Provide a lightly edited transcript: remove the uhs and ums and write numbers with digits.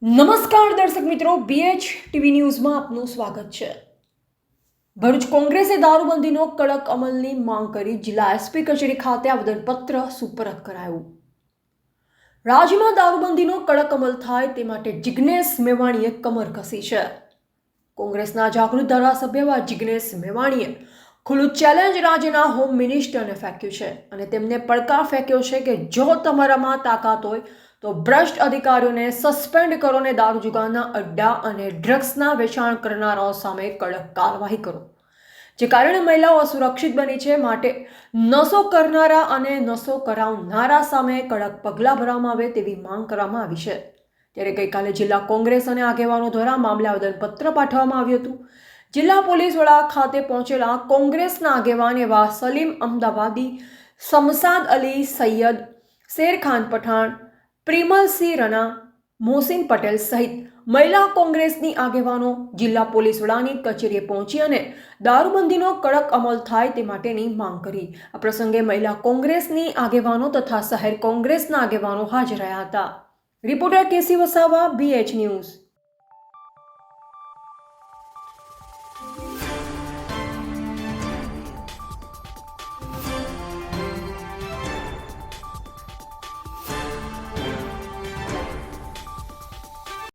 નમસ્કાર દર્શક મિત્રો, BH ટીવી ન્યૂઝમાં આપનું સ્વાગત છે। ભરૂચ કોંગ્રેસે દારૂબંધીનો કડક અમલની માંગ કરી જિલ્લા SP કચેરી ખાતે આવેદનપત્ર સુપરત કરાયું। રાજ્યમાં દારૂબંધીનો કડક અમલ થાય તે માટે જિગ્નેશ મેવાણીએ કમર કસી છે। કોંગ્રેસના જાગૃત ધારાસભ્ય જિગ્નેશ મેવાણીએ ખુલ્લું ચેલેન્જ રાજ્યના હોમ મિનિસ્ટરને ફેંક્યું છે અને તેમને પડકાર ફેંક્યો છે કે જો તમારામાં તાકાત હોય તો ભ્રષ્ટ અધિકારીઓને સસ્પેન્ડ કરો અને દારૂ જુગારના અડ્ડા અને ડ્રગ્સના વેચાણ કરનારાઓ સામે કડક કાર્યવાહી કરો, જે કારણે મહિલાઓ અસુરક્ષિત બની છે। માટે નશો કરનારા અને નશો કરાવનારા સામે કડક પગલાં ભરવામાં આવે તેવી માંગ કરવામાં આવી છે। ત્યારે ગઈકાલે જિલ્લા કોંગ્રેસ અને આગેવાનો દ્વારા મામલે આવેદનપત્ર પાઠવવામાં આવ્યું હતું। જિલ્લા પોલીસ વડા ખાતે પહોંચેલા કોંગ્રેસના આગેવાન એવા સલીમ અમદાવાદી, શમશાદ અલી સૈયદ, શેરખાન પઠાણ, પ્રિમલસિંહ રના, મોહસિન પટેલ સહિત મહિલા કોંગ્રેસની આગેવાનો જિલ્લા પોલીસ વડાની કચેરીએ પહોંચી અને દારૂબંધીનો કડક અમલ થાય તે માટેની માંગ કરી। આ પ્રસંગે મહિલા કોંગ્રેસની આગેવાનો તથા શહેર કોંગ્રેસના આગેવાનો હાજર રહ્યા હતા। રિપોર્ટર કેસી વસાવા, BH ન્યૂઝ।